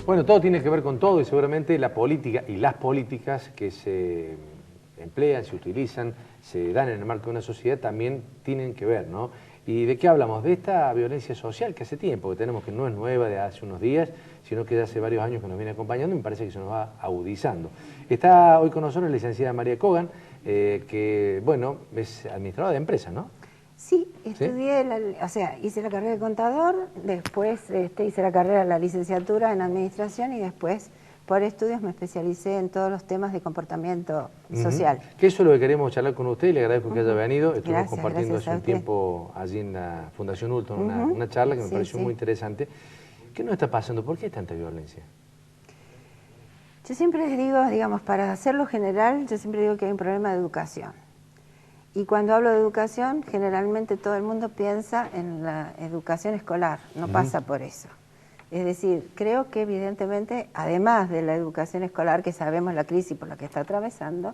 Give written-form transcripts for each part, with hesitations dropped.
Bueno, todo tiene que ver con todo y seguramente la política y las políticas que se emplean, se utilizan, se dan en el marco de una sociedad también tienen que ver, ¿no? ¿Y de qué hablamos? De esta violencia social que hace tiempo, que tenemos, que no es nueva de hace unos días, sino que de hace varios años que nos viene acompañando y me parece que se nos va agudizando. Está hoy con nosotros la licenciada María Kogan, que, bueno, es administradora de empresas, ¿no? Sí, estudié, hice la carrera de contador, después hice la carrera de la licenciatura en administración y después por estudios me especialicé en todos los temas de comportamiento social. Que eso es lo que queremos charlar con usted y le agradezco que haya venido. Estuvimos compartiendo gracias hace un tiempo allí en la Fundación Ulton una charla que me pareció muy interesante. ¿Qué nos está pasando? ¿Por qué hay tanta violencia? Yo siempre les digo, digamos, para hacerlo general, yo siempre digo que hay un problema de educación. Y cuando hablo de educación, generalmente todo el mundo piensa en la educación escolar, no pasa por eso. Es decir, creo que evidentemente, además de la educación escolar, que sabemos la crisis por la que está atravesando,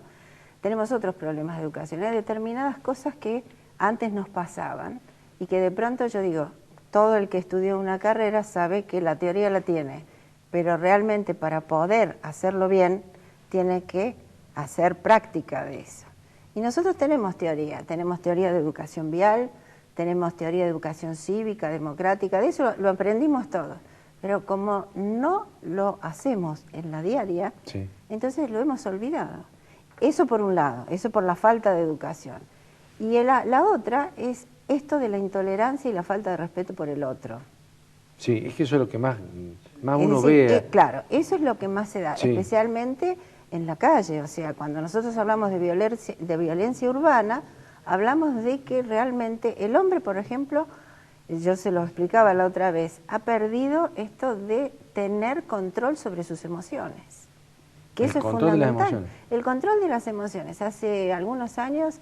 tenemos otros problemas de educación. Hay determinadas cosas que antes nos pasaban y que de pronto yo digo, todo el que estudió una carrera sabe que la teoría la tiene, pero realmente para poder hacerlo bien, tiene que hacer práctica de eso. Y nosotros tenemos teoría de educación vial, tenemos teoría de educación cívica, democrática, de eso lo aprendimos todos. Pero como no lo hacemos en la diaria, entonces lo hemos olvidado. Eso por un lado, eso por la falta de educación. Y la otra es esto de la intolerancia y la falta de respeto por el otro. Sí, es que eso es lo que más uno ve. Claro, eso es lo que más se da, especialmente en la calle. O sea, cuando nosotros hablamos de violencia urbana, hablamos de que realmente el hombre, por ejemplo, yo se lo explicaba la otra vez, ha perdido esto de tener control sobre sus emociones. Que eso es fundamental. El control de las emociones. Hace algunos años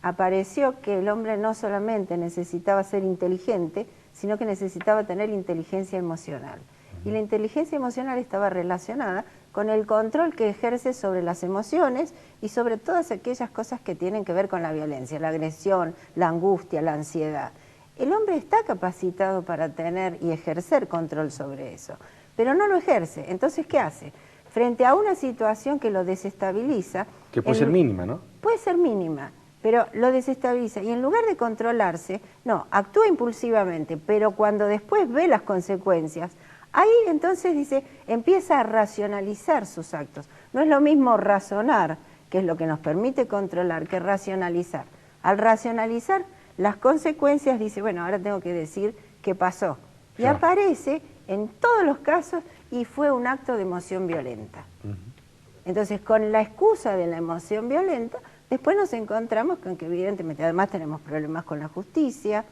apareció que el hombre no solamente necesitaba ser inteligente, sino que necesitaba tener inteligencia emocional. Y la inteligencia emocional estaba relacionada con el control que ejerce sobre las emociones y sobre todas aquellas cosas que tienen que ver con la violencia, la agresión, la angustia, la ansiedad. El hombre está capacitado para tener y ejercer control sobre eso, pero no lo ejerce. Entonces, ¿qué hace? Frente a una situación que lo desestabiliza... Que puede ser mínima, ¿no? Puede ser mínima, pero lo desestabiliza. Y en lugar de controlarse, no, actúa impulsivamente, pero cuando después ve las consecuencias, ahí entonces dice, empieza a racionalizar sus actos. No es lo mismo razonar, que es lo que nos permite controlar, que racionalizar. Al racionalizar las consecuencias dice, bueno, ahora tengo que decir qué pasó. Y aparece en todos los casos y fue un acto de emoción violenta. Entonces, con la excusa de la emoción violenta, después nos encontramos con que evidentemente además tenemos problemas con la justicia,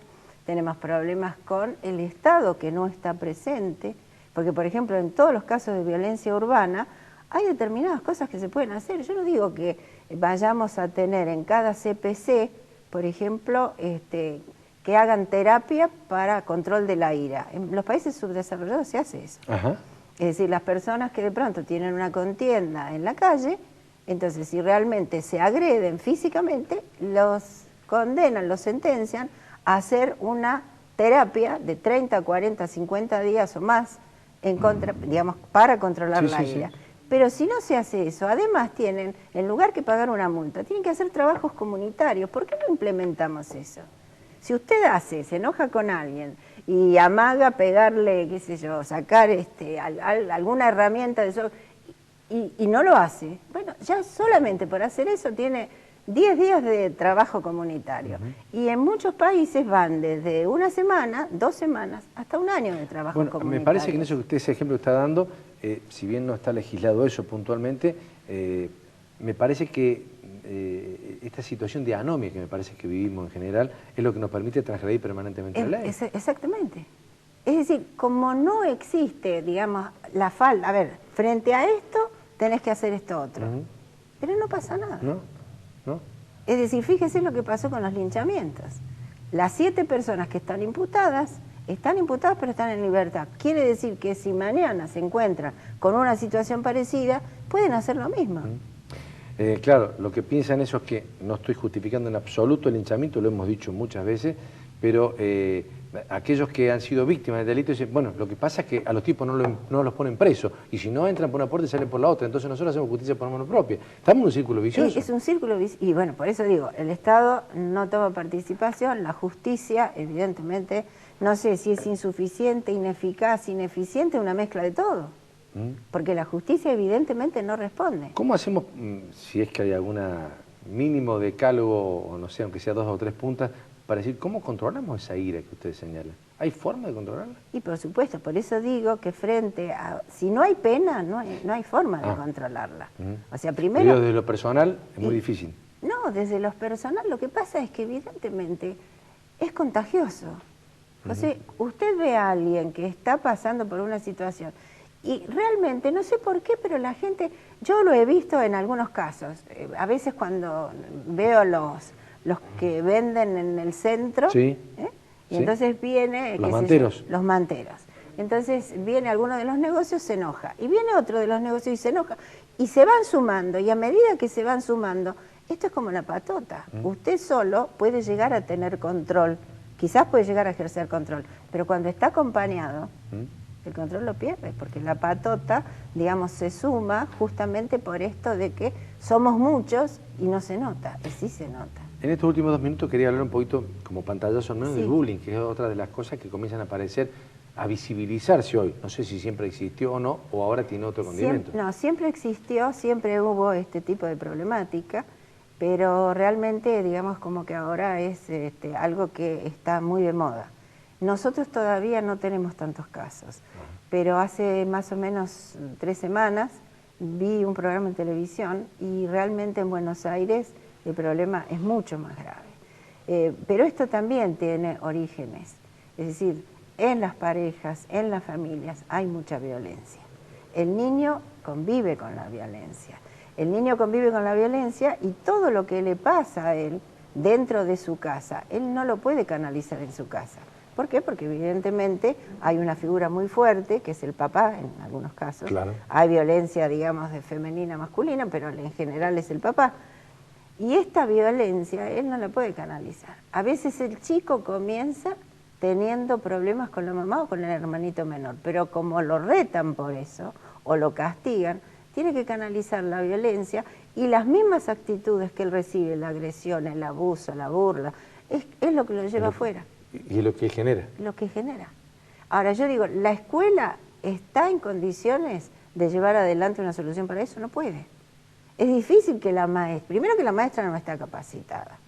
tenemos problemas con el Estado que no está presente, porque por ejemplo en todos los casos de violencia urbana hay determinadas cosas que se pueden hacer. Yo no digo que vayamos a tener en cada CPC, por ejemplo, que hagan terapia para control de la ira. En los países subdesarrollados se hace eso. Es decir, las personas que de pronto tienen una contienda en la calle, entonces si realmente se agreden físicamente, los condenan, los sentencian a hacer una terapia de 30, 40, 50 días o más en contra, digamos, para controlar la ira. Pero si no se hace eso, además tienen, en lugar que pagar una multa, tienen que hacer trabajos comunitarios. ¿Por qué no implementamos eso? Si usted se enoja con alguien y amaga pegarle, qué sé yo, sacar alguna herramienta de eso y no lo hace, bueno, ya solamente por hacer eso tiene 10 días de trabajo comunitario. Y en muchos países van desde una semana, 2 semanas, hasta un año de trabajo comunitario. Me parece que en eso que usted, ese ejemplo que está dando, si bien no está legislado eso puntualmente, me parece que esta situación de anomia que me parece que vivimos en general es lo que nos permite transgredir permanentemente la ley. Exactamente. Es decir, como no existe, digamos, la falta, a ver, frente a esto tenés que hacer esto otro, pero no pasa nada. ¿No? Es decir, fíjese lo que pasó con los linchamientos. Las 7 personas que están imputadas pero están en libertad. Quiere decir que si mañana se encuentran con una situación parecida, pueden hacer lo mismo. Claro, lo que piensan eso es que no estoy justificando en absoluto el linchamiento, lo hemos dicho muchas veces, pero aquellos que han sido víctimas del delito dicen, bueno, lo que pasa es que a los tipos no los ponen presos, y si no entran por una puerta y salen por la otra, entonces nosotros hacemos justicia por mano propia. Estamos en un círculo vicioso. Es un círculo vicioso, y bueno, por eso digo, el Estado no toma participación, la justicia, evidentemente, no sé si es insuficiente, ineficaz, ineficiente, una mezcla de todo. Porque la justicia evidentemente no responde. ¿Cómo hacemos, si es que hay alguna mínimo decálogo, o no sé, aunque sea 2 o 3 puntas, para decir cómo controlamos esa ira que ustedes señalan? ¿Hay forma de controlarla? Y por supuesto, por eso digo que frente a... Si no hay pena, no hay forma de controlarla. O sea, primero... Pero desde lo personal es muy difícil. No, desde lo personal lo que pasa es que evidentemente es contagioso. O sea, usted ve a alguien que está pasando por una situación y realmente, no sé por qué, pero la gente... Yo lo he visto en algunos casos. A veces cuando veo los que venden en el centro, sí, y entonces viene... Los manteros. Los manteros. Entonces viene alguno de los negocios, se enoja, y viene otro de los negocios y se enoja, y se van sumando, y a medida que se van sumando, esto es como la patota. Usted solo puede llegar a tener control, quizás puede llegar a ejercer control, pero cuando está acompañado, el control lo pierde, porque la patota, digamos, se suma justamente por esto de que somos muchos y no se nota, y sí se nota. En estos últimos 2 minutos quería hablar un poquito, como pantallazo al menos, del bullying, que es otra de las cosas que comienzan a aparecer, a visibilizarse hoy. No sé si siempre existió o no, o ahora tiene otro condimento. Siempre existió, siempre hubo este tipo de problemática, pero realmente, digamos, como que ahora es algo que está muy de moda. Nosotros todavía no tenemos tantos casos, pero hace más o menos 3 semanas vi un programa en televisión y realmente en Buenos Aires el problema es mucho más grave. Pero esto también tiene orígenes, es decir, en las parejas, en las familias hay mucha violencia. El niño convive con la violencia. El niño convive con la violencia y todo lo que le pasa a él dentro de su casa, él no lo puede canalizar en su casa. ¿Por qué? Porque evidentemente hay una figura muy fuerte, que es el papá, en algunos casos. Claro. Hay violencia, digamos, de femenina, masculina, pero en general es el papá. Y esta violencia él no la puede canalizar. A veces el chico comienza teniendo problemas con la mamá o con el hermanito menor, pero como lo retan por eso, o lo castigan, tiene que canalizar la violencia y las mismas actitudes que él recibe, la agresión, el abuso, la burla, es lo que lo lleva afuera. Y es lo que genera. Lo que genera. Ahora, yo digo, ¿la escuela está en condiciones de llevar adelante una solución para eso? No puede. Es difícil que la maestra, primero que la maestra no está capacitada,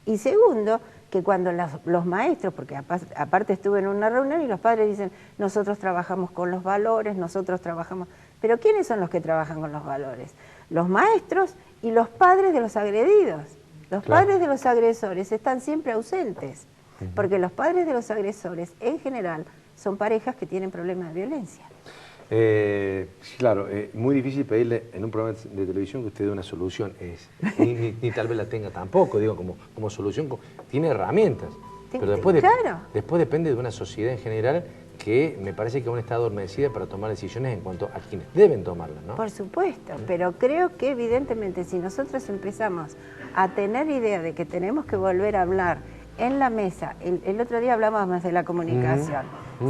y segundo, que cuando los maestros, porque aparte estuve en una reunión y los padres dicen, nosotros trabajamos con los valores, nosotros trabajamos... Pero ¿quiénes son los que trabajan con los valores? Los maestros y los padres de los agredidos. Los padres de los agresores están siempre ausentes, porque los padres de los agresores, en general, son parejas que tienen problemas de violencia. Sí, claro, muy difícil pedirle en un programa de televisión que usted dé una solución, ni tal vez la tenga tampoco, digo, como solución, tiene herramientas, pero después depende de una sociedad en general que me parece que aún está adormecida para tomar decisiones en cuanto a quienes deben tomarlas, ¿no? Por supuesto, pero creo que evidentemente si nosotros empezamos a tener idea de que tenemos que volver a hablar en la mesa, el otro día hablamos más de la comunicación,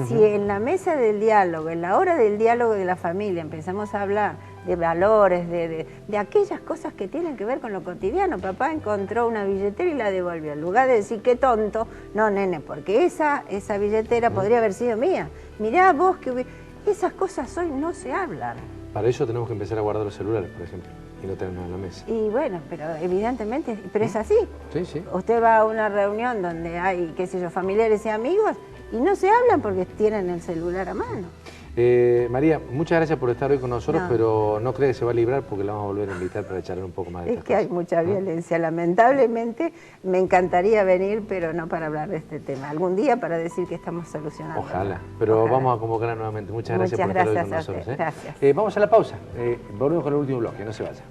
si en la mesa del diálogo, en la hora del diálogo de la familia empezamos a hablar de valores, de aquellas cosas que tienen que ver con lo cotidiano, papá encontró una billetera y la devolvió, en lugar de decir qué tonto, no nene, porque esa billetera podría haber sido mía, mirá vos que esas cosas hoy no se hablan. Para eso tenemos que empezar a guardar los celulares, por ejemplo, y no tenernos en la mesa. Y bueno, pero evidentemente, pero es así. Sí. Usted va a una reunión donde hay, qué sé yo, familiares y amigos y no se hablan porque tienen el celular a mano. María, muchas gracias por estar hoy con nosotros, pero no cree que se va a librar porque la vamos a volver a invitar para charlar un poco más de estas cosas. Es que hay mucha violencia, lamentablemente me encantaría venir, pero no para hablar de este tema. Algún día para decir que estamos solucionando. Ojalá, pero vamos a convocar nuevamente. Muchas gracias por estar hoy con nosotros. Gracias. Vamos a la pausa, volvemos con el último bloque, no se vaya.